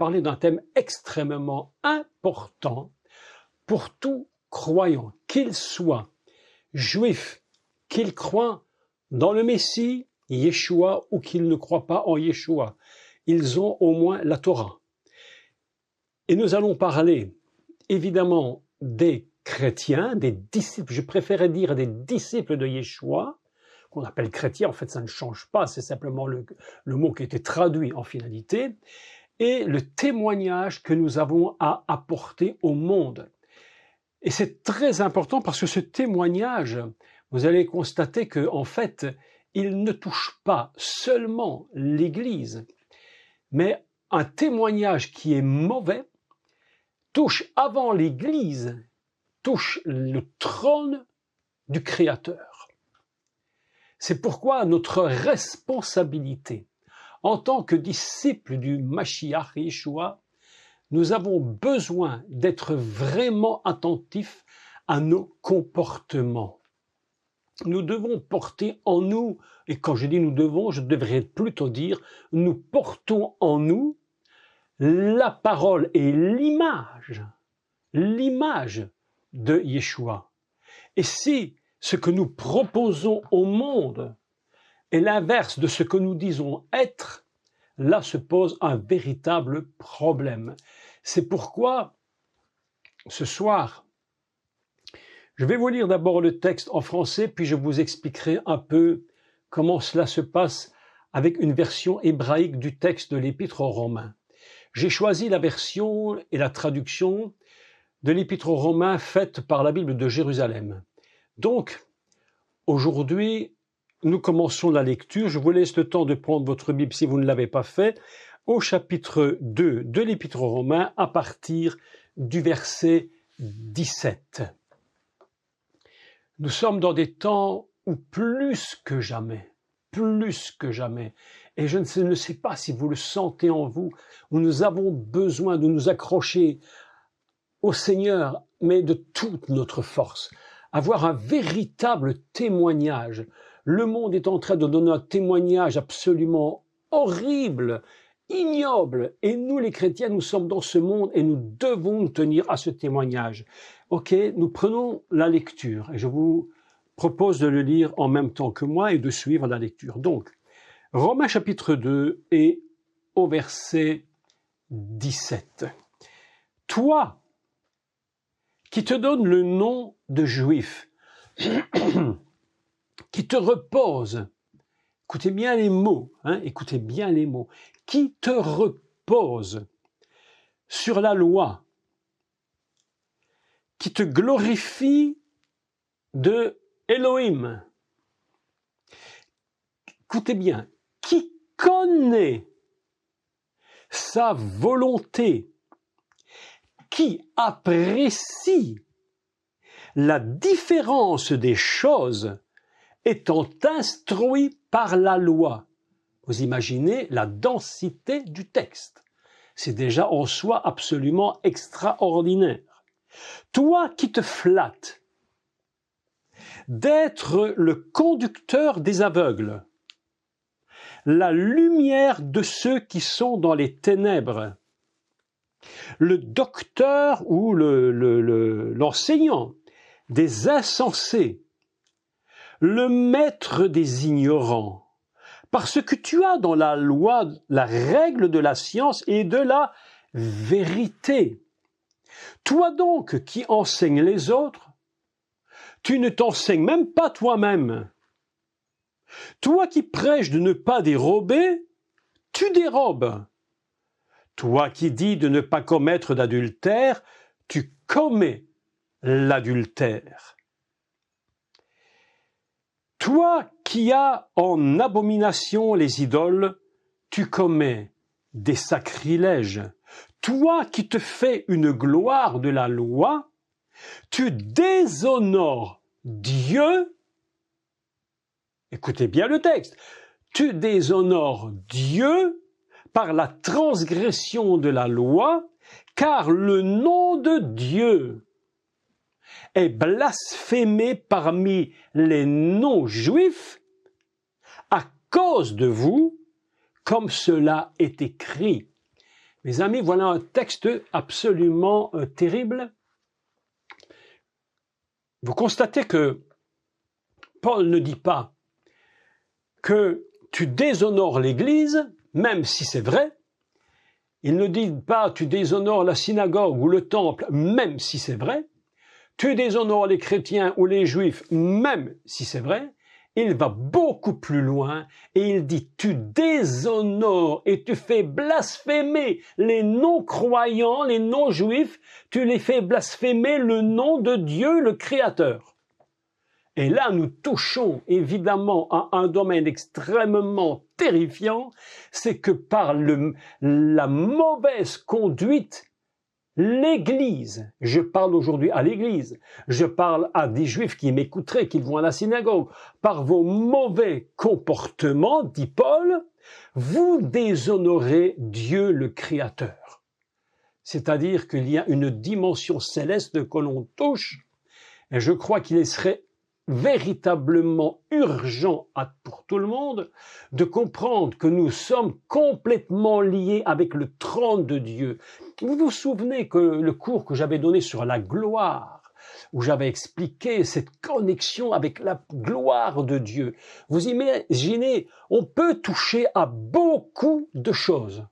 parler d'un thème extrêmement important pour tout croyant, qu'il soit juif, qu'il croit dans le Messie, Yeshua, ou qu'il ne croit pas en Yeshua. Ils ont au moins la Torah. Et nous allons parler, évidemment, des chrétiens, des disciples, je préférais dire des disciples de Yeshua, qu'on appelle chrétiens, en fait ça ne change pas, c'est simplement le mot qui a été traduit en finalité, et le témoignage que nous avons à apporter au monde. Et c'est très important parce que ce témoignage, vous allez constater que, en fait, il ne touche pas seulement l'Église, mais un témoignage qui est mauvais touche avant l'Église, touche le trône du Créateur. C'est pourquoi notre responsabilité en tant que disciples du Mashiach Yeshua, nous avons besoin d'être vraiment attentifs à nos comportements. Nous devons porter en nous, et quand je dis nous devons, je devrais plutôt dire nous portons en nous la parole et l'image de Yeshua. Et si ce que nous proposons au monde est l'inverse de ce que nous disons être, là se pose un véritable problème. C'est pourquoi, ce soir, je vais vous lire d'abord le texte en français, puis je vous expliquerai un peu comment cela se passe avec une version hébraïque du texte de l'Épître aux Romains. J'ai choisi la version et la traduction de l'Épître aux Romains faite par la Bible de Jérusalem. Donc, aujourd'hui, nous commençons la lecture. Je vous laisse le temps de prendre votre Bible si vous ne l'avez pas fait, au chapitre 2 de l'Épître aux Romains, à partir du verset 17. Nous sommes dans des temps où plus que jamais, et je ne sais pas si vous le sentez en vous, où nous avons besoin de nous accrocher au Seigneur, mais de toute notre force, avoir un véritable témoignage. Le monde est en train de donner un témoignage absolument horrible, ignoble, et nous les chrétiens, nous sommes dans ce monde et nous devons nous tenir à ce témoignage. Ok, nous prenons la lecture et je vous propose de le lire en même temps que moi et de suivre la lecture. Donc, Romains chapitre 2 et au verset 17. Toi, qui te donne le nom de juif, qui te repose, écoutez bien les mots, écoutez bien les mots, qui te repose sur la loi, qui te glorifie de Elohim. Écoutez bien, qui connaît sa volonté, qui apprécie la différence des choses étant instruit par la loi. Vous imaginez la densité du texte. C'est déjà en soi absolument extraordinaire. Toi qui te flattes d'être le conducteur des aveugles, la lumière de ceux qui sont dans les ténèbres, le docteur ou l'enseignant des insensés, le maître des ignorants, parce que tu as dans la loi la règle de la science et de la vérité. Toi donc qui enseignes les autres, tu ne t'enseignes même pas toi-même. Toi qui prêches de ne pas dérober, tu dérobes. Toi qui dis de ne pas commettre d'adultère, tu commets l'adultère. Toi qui as en abomination les idoles, tu commets des sacrilèges. Toi qui te fais une gloire de la loi, tu déshonores Dieu. Écoutez bien le texte. Tu déshonores Dieu par la transgression de la loi, car le nom de Dieu est blasphémé parmi les non-juifs à cause de vous, comme cela est écrit. Mes amis, voilà un texte absolument terrible. Vous constatez que Paul ne dit pas que tu déshonores l'Église, même si c'est vrai. Il ne dit pas tu déshonores la synagogue ou le temple, même si c'est vrai. Tu déshonores les chrétiens ou les juifs, même si c'est vrai. Il va beaucoup plus loin et il dit tu déshonores et tu fais blasphémer les non-croyants, les non-juifs, tu les fais blasphémer le nom de Dieu, le Créateur. Et là, nous touchons évidemment à un domaine extrêmement terrifiant, c'est que par la mauvaise conduite, l'Église, je parle aujourd'hui à l'Église, je parle à des Juifs qui m'écouteraient, qui vont à la synagogue, par vos mauvais comportements, dit Paul, vous déshonorez Dieu le Créateur. C'est-à-dire qu'il y a une dimension céleste que l'on touche, et je crois qu'il serait véritablement urgent pour tout le monde de comprendre que nous sommes complètement liés avec le trône de Dieu. Vous vous souvenez que le cours que j'avais donné sur la gloire, où j'avais expliqué cette connexion avec la gloire de Dieu. Vous imaginez, on peut toucher à beaucoup de choses.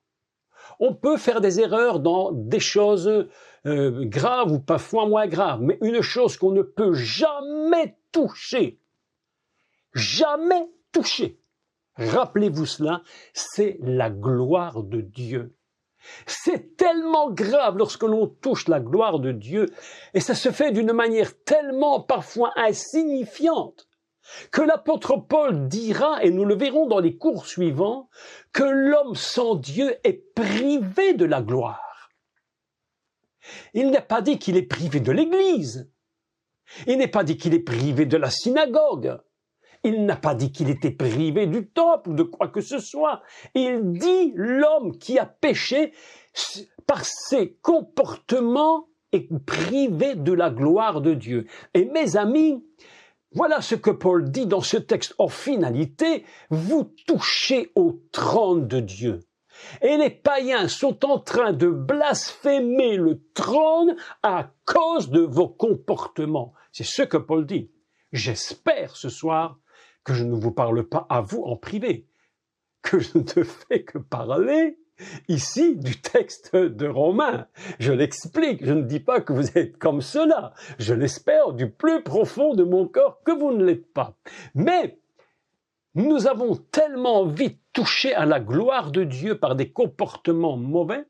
On peut faire des erreurs dans des choses graves ou parfois moins graves, mais une chose qu'on ne peut jamais toucher, rappelez-vous cela, c'est la gloire de Dieu. C'est tellement grave lorsque l'on touche la gloire de Dieu, et ça se fait d'une manière tellement parfois insignifiante, que l'apôtre Paul dira, et nous le verrons dans les cours suivants, que l'homme sans Dieu est privé de la gloire. Il n'est pas dit qu'il est privé de l'Église. Il n'est pas dit qu'il est privé de la synagogue. Il n'a pas dit qu'il était privé du temple ou de quoi que ce soit. Il dit l'homme qui a péché par ses comportements est privé de la gloire de Dieu. Et mes amis, voilà ce que Paul dit dans ce texte. En finalité, vous touchez au trône de Dieu. Et les païens sont en train de blasphémer le trône à cause de vos comportements. C'est ce que Paul dit. J'espère ce soir que je ne vous parle pas à vous en privé, que je ne fais que parler ici du texte de Romains. Je l'explique, je ne dis pas que vous êtes comme cela. Je l'espère du plus profond de mon cœur que vous ne l'êtes pas. Mais nous avons tellement vite touché à la gloire de Dieu par des comportements mauvais,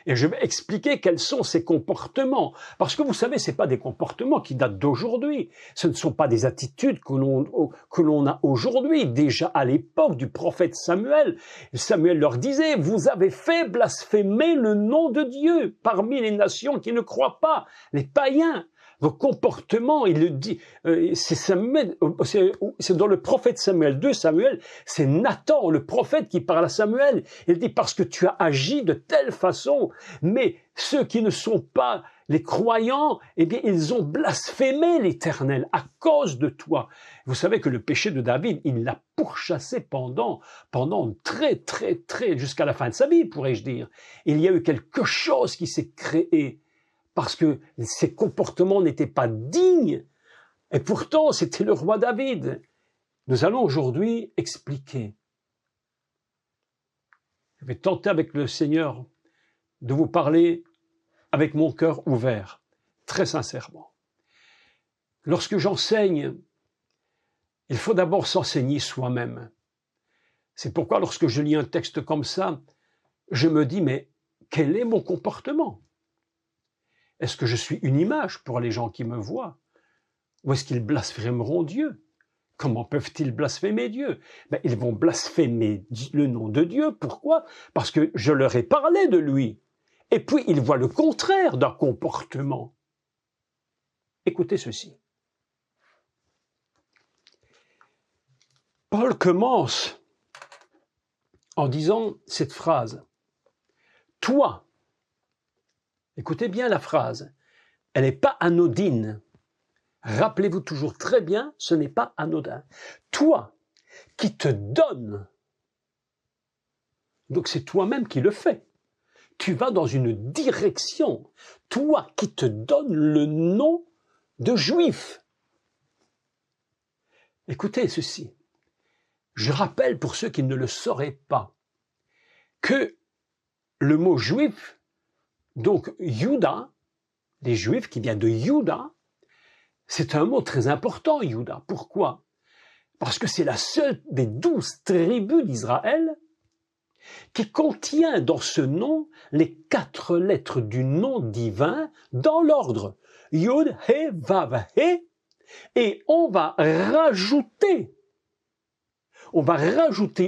et je vais expliquer quels sont ces comportements. Parce que vous savez, ce n'est pas des comportements qui datent d'aujourd'hui. Ce ne sont pas des attitudes que l'on a aujourd'hui. Déjà à l'époque du prophète Samuel, Samuel leur disait, vous avez fait blasphémer le nom de Dieu parmi les nations qui ne croient pas, les païens. Vos comportements, il le dit, c'est dans le prophète Samuel, 2 Samuel, c'est Nathan, le prophète, qui parle à Samuel. Il dit, parce que tu as agi de telle façon, mais ceux qui ne sont pas les croyants, eh bien, ils ont blasphémé l'Éternel à cause de toi. Vous savez que le péché de David, il l'a pourchassé pendant très, jusqu'à la fin de sa vie, pourrais-je dire. Il y a eu quelque chose qui s'est créé, parce que ses comportements n'étaient pas dignes, et pourtant c'était le roi David. Nous allons aujourd'hui expliquer. Je vais tenter avec le Seigneur de vous parler avec mon cœur ouvert, très sincèrement. Lorsque j'enseigne, il faut d'abord s'enseigner soi-même. C'est pourquoi lorsque je lis un texte comme ça, je me dis, mais quel est mon comportement ? Est-ce que je suis une image pour les gens qui me voient? Ou est-ce qu'ils blasphémeront Dieu? Comment peuvent-ils blasphémer Dieu? Ils vont blasphémer le nom de Dieu. Pourquoi? Parce que je leur ai parlé de lui. Et puis, ils voient le contraire d'un comportement. Écoutez ceci. Paul commence en disant cette phrase. Toi, écoutez bien la phrase, elle n'est pas anodine. Rappelez-vous toujours très bien, ce n'est pas anodin. Toi, qui te donnes, donc c'est toi-même qui le fais, tu vas dans une direction, toi qui te donnes le nom de juif. Écoutez ceci, je rappelle pour ceux qui ne le sauraient pas, que le mot juif, donc Juda, les juifs qui viennent de Juda, c'est un mot très important, Juda. Pourquoi? Parce que c'est la seule des 12 tribus d'Israël qui contient dans ce nom les 4 lettres du nom divin dans l'ordre. Yud, He, Vav, He. Et on va rajouter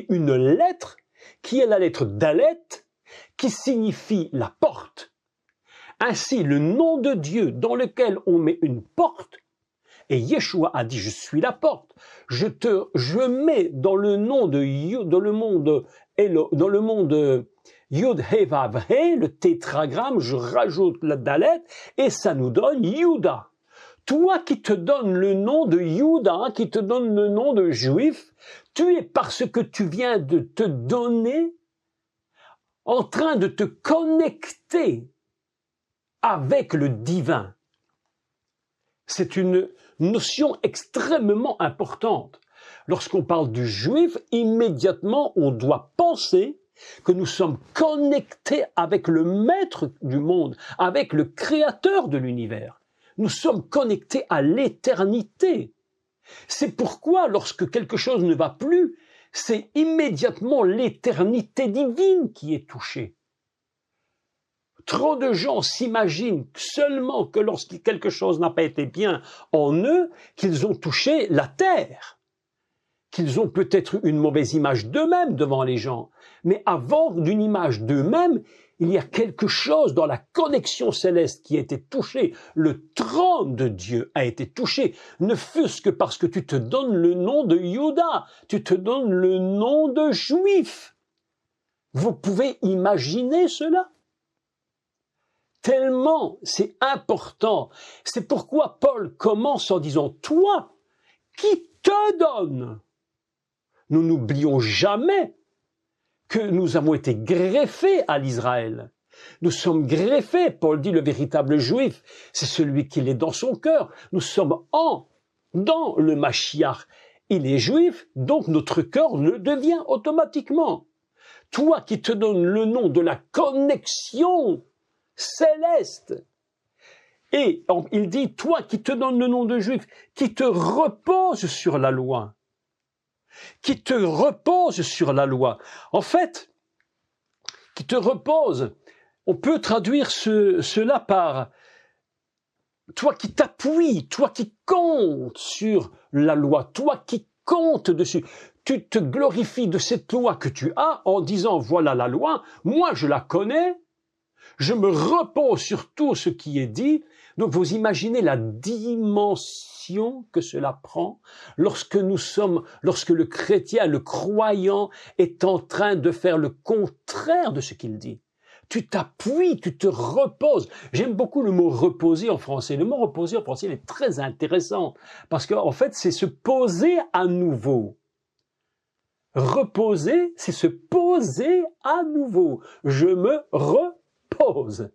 une lettre qui est la lettre Dalet, qui signifie la porte. Ainsi, le nom de Dieu dans lequel on met une porte, et Yeshua a dit, je suis la porte, je mets dans le nom de Yud, dans le monde Yud, He, Vav, He, le tétragramme, je rajoute la Dalet, et ça nous donne Yuda. Toi qui te donnes le nom de Yuda, qui te donne le nom de juif, tu es parce que tu viens de te donner en train de te connecter avec le divin. C'est une notion extrêmement importante. Lorsqu'on parle du juif, immédiatement on doit penser que nous sommes connectés avec le maître du monde, avec le créateur de l'univers. Nous sommes connectés à l'éternité. C'est pourquoi lorsque quelque chose ne va plus, c'est immédiatement l'éternité divine qui est touchée. Trop de gens s'imaginent seulement que lorsque quelque chose n'a pas été bien en eux, qu'ils ont touché la terre, qu'ils ont peut-être une mauvaise image d'eux-mêmes devant les gens. Mais avant d'une image d'eux-mêmes, il y a quelque chose dans la connexion céleste qui a été touché. Le trône de Dieu a été touché, ne fût-ce que parce que tu te donnes le nom de Juda, tu te donnes le nom de juif. Vous pouvez imaginer cela? Tellement c'est important. C'est pourquoi Paul commence en disant « Toi qui te donnes ». Nous n'oublions jamais que nous avons été greffés à l'Israël. Nous sommes greffés, Paul dit, le véritable juif, c'est celui qui est dans son cœur. Nous sommes dans le Mashiach. Il est juif, donc notre cœur le devient automatiquement. Toi qui te donnes le nom de la connexion céleste. Et il dit, toi qui te donnes le nom de juif, qui te repose sur la loi. Qui te repose sur la loi. En fait, qui te repose, on peut traduire cela par toi qui t'appuies, toi qui comptes sur la loi, toi qui comptes dessus. Tu te glorifies de cette loi que tu as en disant voilà la loi, moi je la connais, je me repose sur tout ce qui est dit. Donc vous imaginez la dimension que cela prend lorsque le chrétien, le croyant est en train de faire le contraire de ce qu'il dit. Tu t'appuies, tu te reposes. J'aime beaucoup le mot reposer en français. Le mot reposer en français il est très intéressant parce qu'en fait c'est se poser à nouveau. Reposer, c'est se poser à nouveau. Je me repose.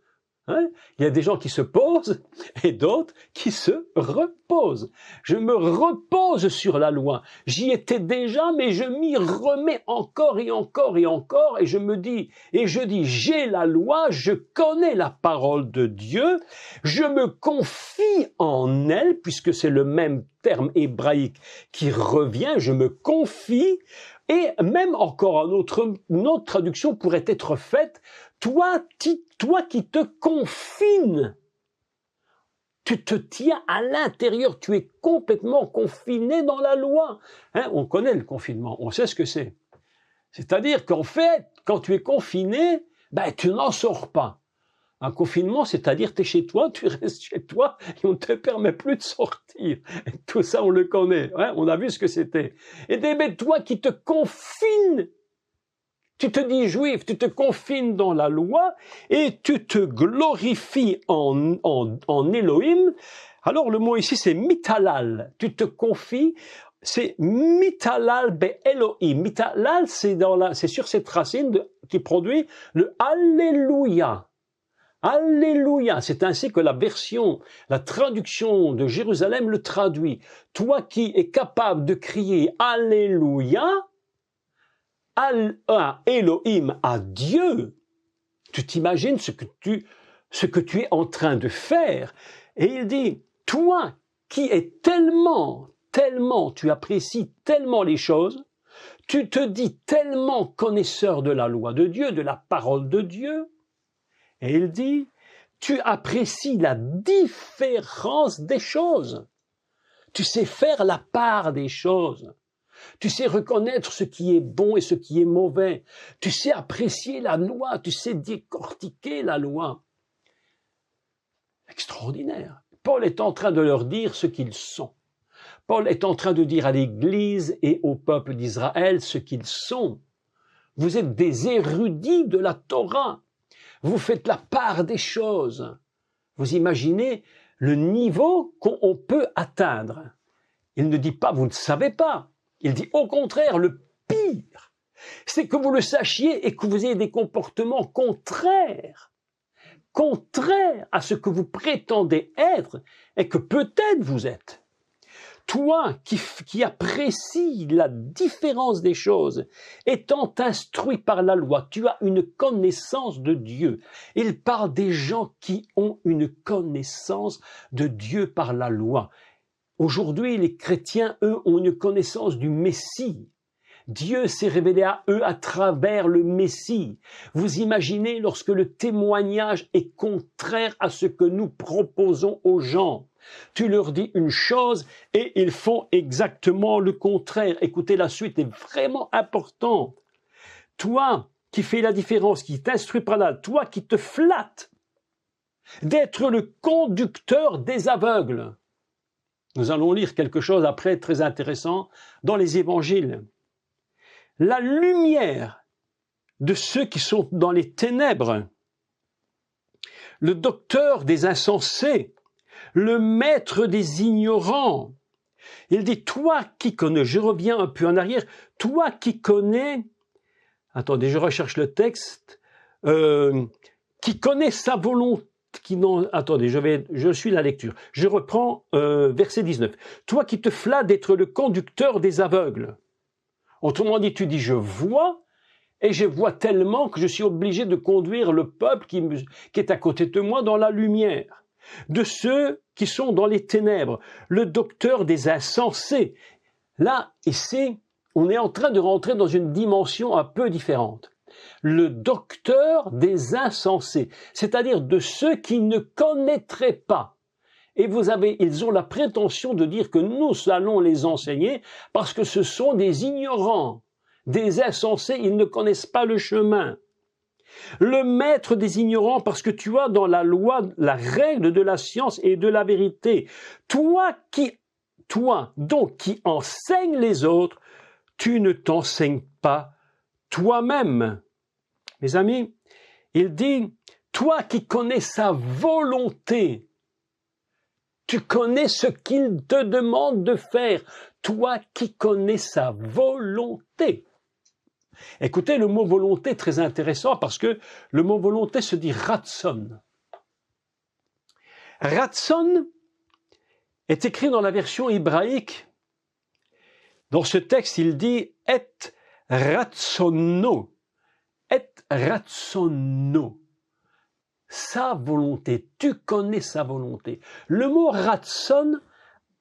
Hein? Il y a des gens qui se posent et d'autres qui se reposent. Je me repose sur la loi. J'y étais déjà, mais je m'y remets encore et encore et encore et je dis, j'ai la loi, je connais la parole de Dieu, je me confie en elle, puisque c'est le même terme hébraïque qui revient, je me confie, et même encore une autre traduction pourrait être faite, toi qui te confines, tu te tiens à l'intérieur, tu es complètement confiné dans la loi. Hein, on connaît le confinement, on sait ce que c'est. C'est-à-dire qu'en fait, quand tu es confiné, tu n'en sors pas. Un confinement, c'est-à-dire tu es chez toi, tu restes chez toi et on ne te permet plus de sortir. Et tout ça, on le connaît, hein, on a vu ce que c'était. Et bien, toi qui te confines, tu te dis juif, tu te confines dans la loi et tu te glorifies en Elohim. Alors le mot ici c'est mitalal, tu te confies c'est mitalal be Elohim. Mitalal, c'est sur cette racine qui produit le Alléluia. Alléluia. C'est ainsi que la traduction de Jérusalem le traduit. Toi qui es capable de crier Alléluia, à Elohim, à Dieu, tu t'imagines ce que tu es en train de faire. Et il dit, toi qui es tellement, tu apprécies tellement les choses, tu te dis tellement connaisseur de la loi de Dieu, de la parole de Dieu, et il dit, tu apprécies la différence des choses. Tu sais faire la part des choses. Tu sais reconnaître ce qui est bon et ce qui est mauvais. Tu sais apprécier la loi. Tu sais décortiquer la loi. Extraordinaire. Paul est en train de leur dire ce qu'ils sont. Paul est en train de dire à l'Église et au peuple d'Israël ce qu'ils sont. Vous êtes des érudits de la Torah. Vous faites la part des choses. Vous imaginez le niveau qu'on peut atteindre. Il ne dit pas, vous ne savez pas. Il dit au contraire, le pire, c'est que vous le sachiez et que vous ayez des comportements contraires à ce que vous prétendez être et que peut-être vous êtes. Toi qui apprécies la différence des choses, étant instruit par la loi, tu as une connaissance de Dieu. Il parle des gens qui ont une connaissance de Dieu par la loi. Aujourd'hui, les chrétiens, eux, ont une connaissance du Messie. Dieu s'est révélé à eux à travers le Messie. Vous imaginez lorsque le témoignage est contraire à ce que nous proposons aux gens. Tu leur dis une chose et ils font exactement le contraire. Écoutez, la suite est vraiment importante. Toi qui fais la différence, qui t'instruis par là, toi qui te flattes d'être le conducteur des aveugles. Nous allons lire quelque chose après très intéressant dans les évangiles. La lumière de ceux qui sont dans les ténèbres, le docteur des insensés, le maître des ignorants. Il dit, toi qui connais, je reviens un peu en arrière, toi qui connais, attendez, je recherche le texte, qui connaît sa volonté, attendez, je suis la lecture. Je reprends verset 19. Toi qui te flattes d'être le conducteur des aveugles. Autrement dit, tu dis, je vois, et je vois tellement que je suis obligé de conduire le peuple qui est à côté de moi dans la lumière. De ceux qui sont dans les ténèbres, le docteur des insensés. Là, ici, on est en train de rentrer dans une dimension un peu différente. Le docteur des insensés, c'est-à-dire de ceux qui ne connaîtraient pas. Et ils ont la prétention de dire que nous allons les enseigner parce que ce sont des ignorants, des insensés, ils ne connaissent pas le chemin. Le maître des ignorants parce que tu as dans la loi la règle de la science et de la vérité. Toi donc qui enseignes les autres, tu ne t'enseignes pas toi-même. Mes amis, il dit, toi qui connais sa volonté, tu connais ce qu'il te demande de faire, toi qui connais sa volonté. Écoutez, le mot volonté est très intéressant parce que le mot volonté se dit ratson. Ratson est écrit dans la version hébraïque. Dans ce texte, il dit « et ratsono ». Et ratsono. Sa volonté, tu connais sa volonté. Le mot ratson,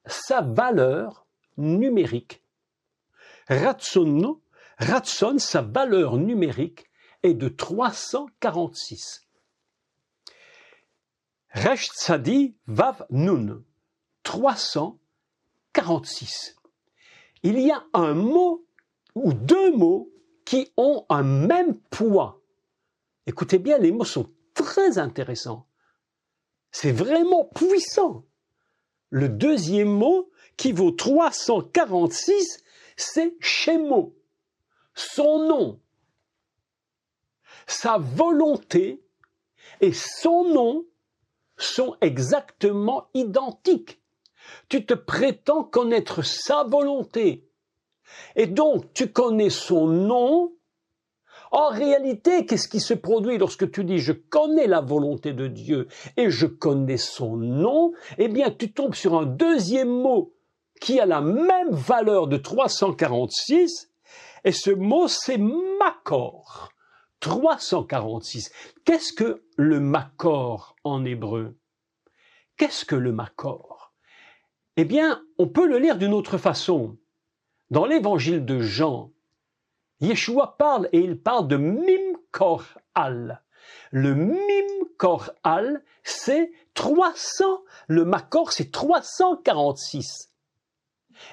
sa valeur numérique. Ratsono, ratson, sa valeur numérique est de 346. Resh Tzadi Vav Nun, 346. Il y a un mot ou deux mots qui ont un même poids. Écoutez bien, les mots sont très intéressants. C'est vraiment puissant. Le deuxième mot qui vaut 346, c'est Shemo, son nom. Sa volonté et son nom sont exactement identiques. Tu te prétends connaître sa volonté. Et donc, tu connais son nom. En réalité, qu'est-ce qui se produit lorsque tu dis « je connais la volonté de Dieu et je connais son nom », eh bien, tu tombes sur un deuxième mot qui a la même valeur de 346, et ce mot, c'est « makor ». 346. Qu'est-ce que le makor en hébreu? Qu'est-ce que le makor? Eh bien, on peut le lire d'une autre façon. Dans l'évangile de Jean, Yeshua parle et il parle de Mimkor Al. Le Mimkor Al, c'est 300. Le Makor, c'est 346.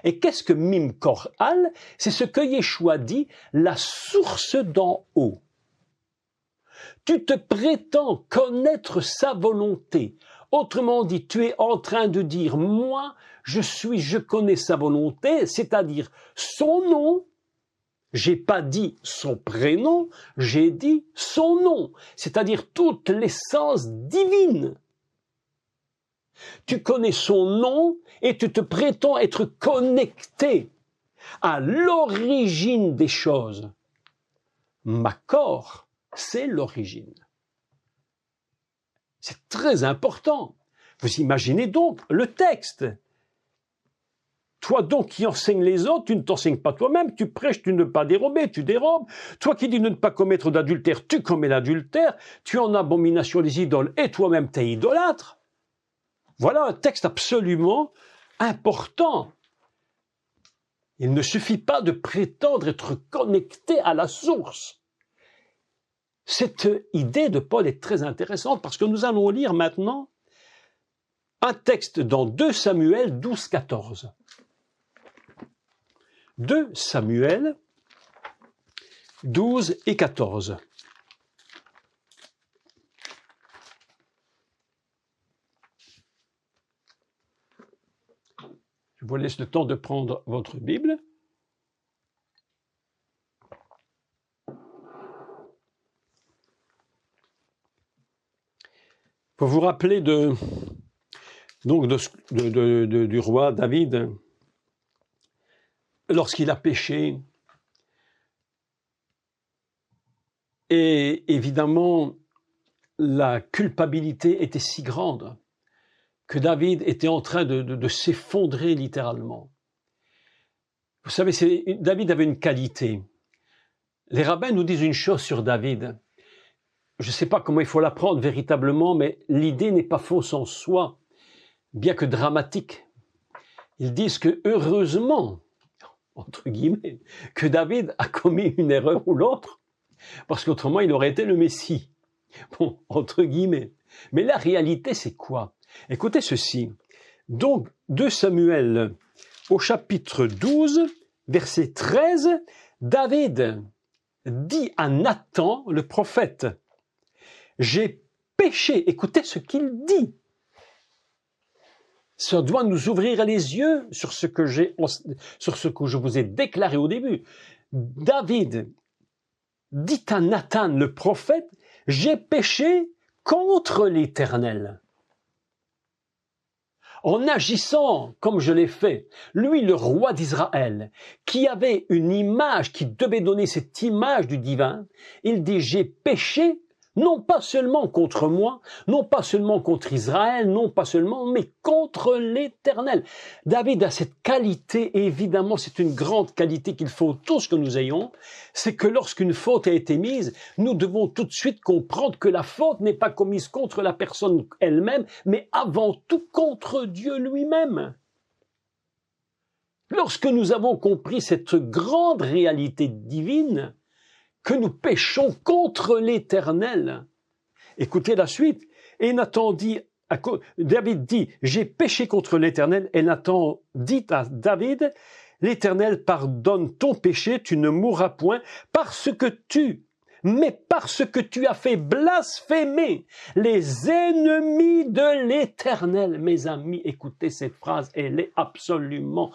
Et qu'est-ce que Mimkor Al? C'est ce que Yeshua dit, la source d'en haut. Tu te prétends connaître sa volonté. Autrement dit, tu es en train de dire, moi, je connais sa volonté, c'est-à-dire son nom. J'ai pas dit son prénom, j'ai dit son nom, c'est-à-dire toute l'essence divine. Tu connais son nom et tu te prétends être connecté à l'origine des choses. Makor, c'est l'origine. C'est très important. Vous imaginez donc le texte. Toi donc qui enseignes les autres, tu ne t'enseignes pas toi-même, tu prêches, tu ne pas dérober, tu dérobes. Toi qui dis de ne pas commettre d'adultère, tu commets l'adultère. Tu es en abomination des idoles et toi-même t'es idolâtre. Voilà un texte absolument important. Il ne suffit pas de prétendre être connecté à la source. Cette idée de Paul est très intéressante parce que nous allons lire maintenant un texte dans 2 Samuel 12-14. 2 Samuel 12 et 14. Je vous laisse le temps de prendre votre Bible. Vous vous rappelez du roi David, lorsqu'il a péché, et évidemment, la culpabilité était si grande que David était en train de s'effondrer littéralement. Vous savez, David avait une qualité. Les rabbins nous disent une chose sur David. Je ne sais pas comment il faut l'apprendre véritablement, mais l'idée n'est pas fausse en soi, bien que dramatique. Ils disent que heureusement, entre guillemets, que David a commis une erreur ou l'autre, parce qu'autrement il aurait été le Messie. Bon, entre guillemets. Mais la réalité, c'est quoi? Écoutez ceci. Donc, 2 Samuel, au chapitre 12, verset 13, David dit à Nathan, le prophète, « J'ai péché ». Écoutez ce qu'il dit. Ça doit nous ouvrir les yeux sur ce que je vous ai déclaré au début. David dit à Nathan, le prophète, « J'ai péché contre l'Éternel ». En agissant comme je l'ai fait, lui, le roi d'Israël, qui avait une image, qui devait donner cette image du divin, il dit « J'ai péché ». Non pas seulement contre moi, non pas seulement contre Israël, non pas seulement, mais contre l'Éternel. David a cette qualité, et évidemment c'est une grande qualité qu'il faut tous que nous ayons, c'est que lorsqu'une faute a été mise, nous devons tout de suite comprendre que la faute n'est pas commise contre la personne elle-même, mais avant tout contre Dieu lui-même. Lorsque nous avons compris cette grande réalité divine, que nous péchons contre l'Éternel. Écoutez la suite. Et Nathan dit, David dit, j'ai péché contre l'Éternel. Et Nathan dit à David, l'Éternel pardonne ton péché, tu ne mourras point, parce que tu as fait blasphémer les ennemis de l'Éternel. Mes amis, écoutez cette phrase, elle est absolument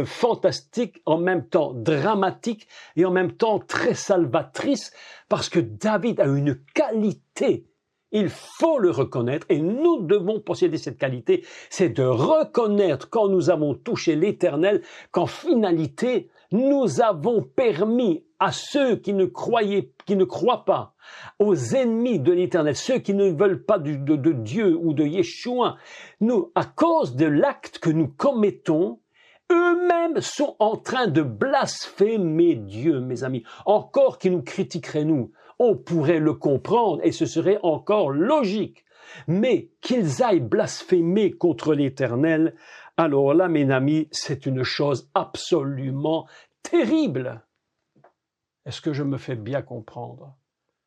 fantastique, en même temps dramatique et en même temps très salvatrice, parce que David a une qualité Il faut le reconnaître et nous devons posséder cette qualité, c'est de reconnaître quand nous avons touché l'Éternel, qu'en finalité, nous avons permis à ceux qui ne croient pas, aux ennemis de l'Éternel, ceux qui ne veulent pas de Dieu ou de Yeshua, nous, à cause de l'acte que nous commettons, eux-mêmes sont en train de blasphémer Dieu, mes amis. Encore qu'ils nous critiqueraient, nous. On pourrait le comprendre et ce serait encore logique. Mais qu'ils aillent blasphémer contre l'Éternel, alors là, mes amis, c'est une chose absolument terrible. Est-ce que je me fais bien comprendre?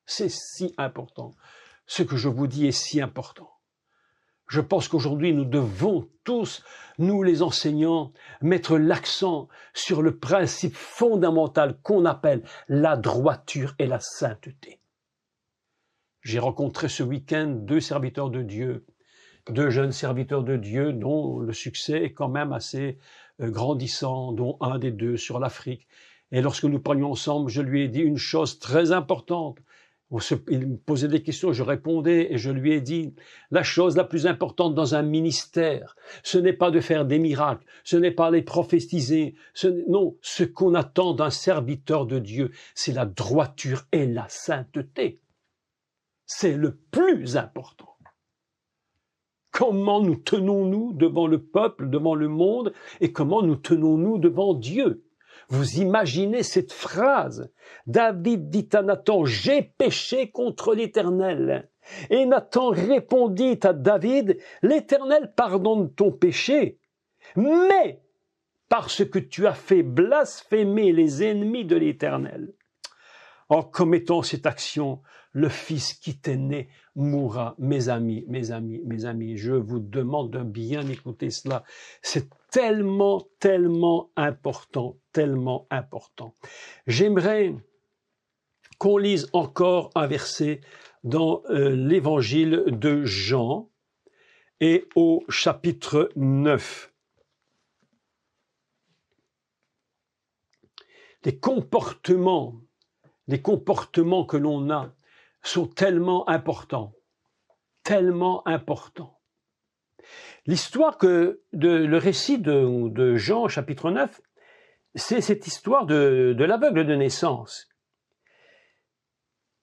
C'est si important. Ce que je vous dis est si important. Je pense qu'aujourd'hui, nous devons tous, nous les enseignants, mettre l'accent sur le principe fondamental qu'on appelle la droiture et la sainteté. J'ai rencontré ce week-end deux serviteurs de Dieu, deux jeunes serviteurs de Dieu dont le succès est quand même assez grandissant, dont un des deux sur l'Afrique. Et lorsque nous parlions ensemble, je lui ai dit une chose très importante. Il me posait des questions, je répondais et je lui ai dit, la chose la plus importante dans un ministère, ce n'est pas de faire des miracles, ce n'est pas les prophétiser, non, ce qu'on attend d'un serviteur de Dieu, c'est la droiture et la sainteté. C'est le plus important. Comment nous tenons-nous devant le peuple, devant le monde, et comment nous tenons-nous devant Dieu? Vous imaginez cette phrase. David dit à Nathan, « J'ai péché contre l'Éternel. » Et Nathan répondit à David, « L'Éternel pardonne ton péché, mais parce que tu as fait blasphémer les ennemis de l'Éternel. » En commettant cette action, le fils qui t'aîné mourra. Mes amis, je vous demande de bien écouter cela. C'est tellement, tellement important, tellement important. J'aimerais qu'on lise encore un verset dans l'évangile de Jean et au chapitre 9. Les comportements que l'on a sont tellement importants, tellement importants. L'histoire le récit de Jean, chapitre 9, c'est cette histoire de l'aveugle de naissance.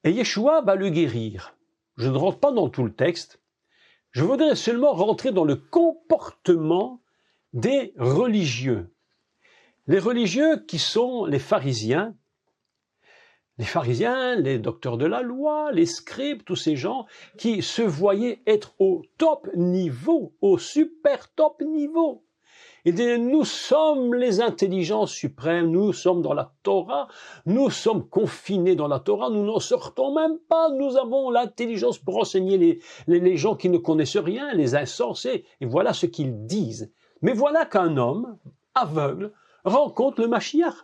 Et Yeshua va le guérir. Je ne rentre pas dans tout le texte. Je voudrais seulement rentrer dans le comportement des religieux. Les religieux qui sont les pharisiens, les docteurs de la loi, les scribes, tous ces gens qui se voyaient être au top niveau, au super top niveau. Ils disaient, nous sommes les intelligences suprêmes, nous sommes dans la Torah, nous sommes confinés dans la Torah, nous n'en sortons même pas, nous avons l'intelligence pour enseigner les gens qui ne connaissent rien, les insensés. Et voilà ce qu'ils disent. Mais voilà qu'un homme aveugle rencontre le Mashiach.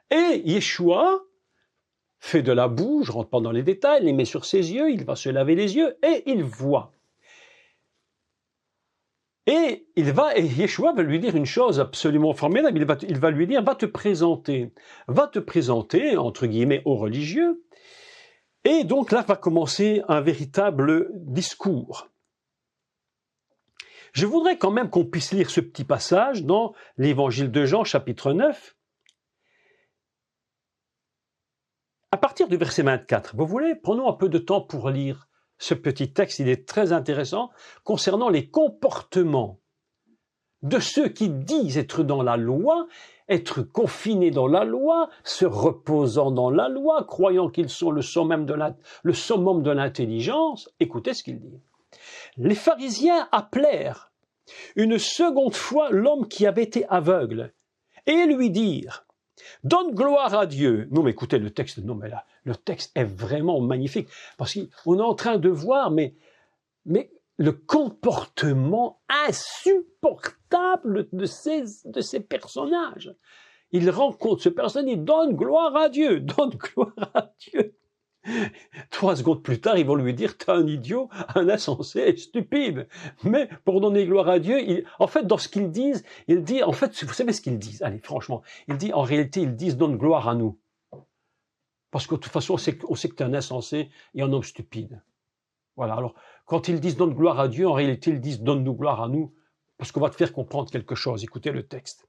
Et Yeshua fait de la boue, je ne rentre pas dans les détails, les met sur ses yeux, il va se laver les yeux et il voit. Et Yeshua va lui dire une chose absolument formidable, il va lui dire, va te présenter, entre guillemets, aux religieux. Et donc là va commencer un véritable discours. Je voudrais quand même qu'on puisse lire ce petit passage dans l'évangile de Jean, chapitre 9, à partir du verset 24. Vous voulez, prenons un peu de temps pour lire ce petit texte, il est très intéressant, concernant les comportements de ceux qui disent être dans la loi, être confinés dans la loi, se reposant dans la loi, croyant qu'ils sont le summum de l'intelligence. Écoutez ce qu'il dit. Les pharisiens appelèrent une seconde fois l'homme qui avait été aveugle et lui dirent, « Donne gloire à Dieu ». Non mais écoutez le texte, non mais là, le texte est vraiment magnifique parce qu'on est en train de voir mais le comportement insupportable de ces personnages. Il rencontre ce personnage, il donne gloire à Dieu, donne gloire à Dieu. 3 secondes plus tard, ils vont lui dire, t'es un idiot, un insensé, stupide. Mais pour donner gloire à Dieu, en fait, dans ce qu'ils disent, il dit, en fait, vous savez ce qu'ils disent? Allez, franchement, en réalité, ils disent, donne gloire à nous. Parce que de toute façon, on sait que t'es un insensé et un homme stupide. Voilà, alors quand ils disent donne gloire à Dieu, en réalité ils disent donne-nous gloire à nous, parce qu'on va te faire comprendre quelque chose. Écoutez le texte.